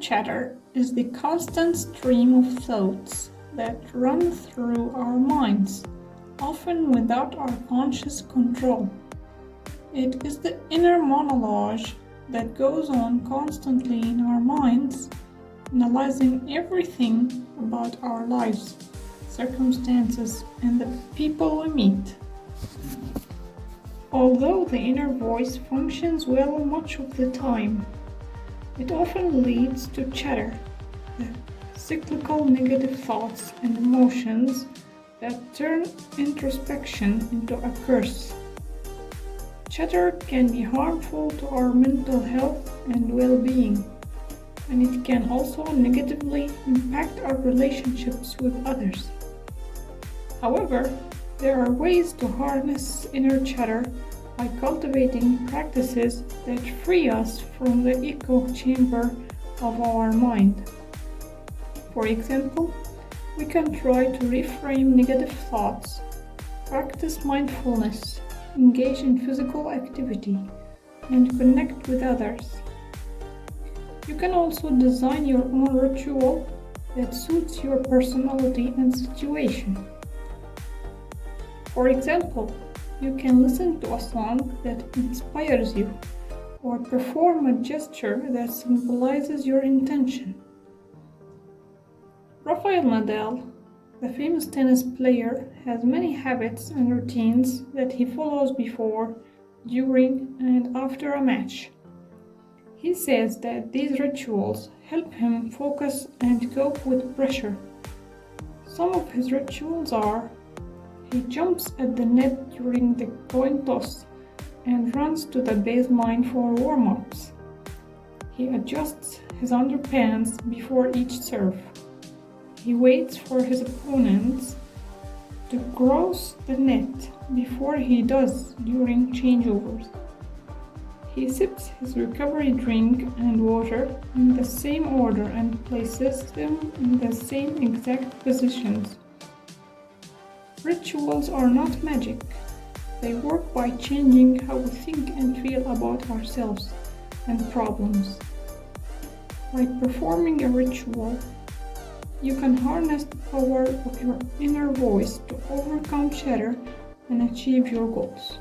chatter is the constant stream of thoughts that run through our minds, often without our conscious control. It is the inner monologue that goes on constantly in our minds, analyzing everything about our lives, circumstances, and the people we meet. Although the inner voice functions well much of the time, it often leads to chatter, the cyclical negative thoughts and emotions that turn introspection into a curse. Chatter can be harmful to our mental health and well-being, and it can also negatively impact our relationships with others. However, there are ways to harness inner chatter by cultivating practices that free us from the echo chamber of our mind. For example, we can try to reframe negative thoughts, practice mindfulness, engage in physical activity, and connect with others. You can also design your own ritual that suits your personality and situation. For example, you can listen to a song that inspires you, or perform a gesture that symbolizes your intention. Rafael Nadal, the famous tennis player, has many habits and routines that he follows before, during, and after a match. He says that these rituals help him focus and cope with pressure. Some of his rituals are: he jumps at the net during the coin toss and runs to the baseline for warm-ups. He adjusts his underpants before each serve. He waits for his opponents to cross the net before he does during changeovers. He sips his recovery drink and water in the same order and places them in the same exact positions. Rituals are not magic. They work by changing how we think and feel about ourselves and problems. By performing a ritual, you can harness the power of your inner voice to overcome chatter and achieve your goals.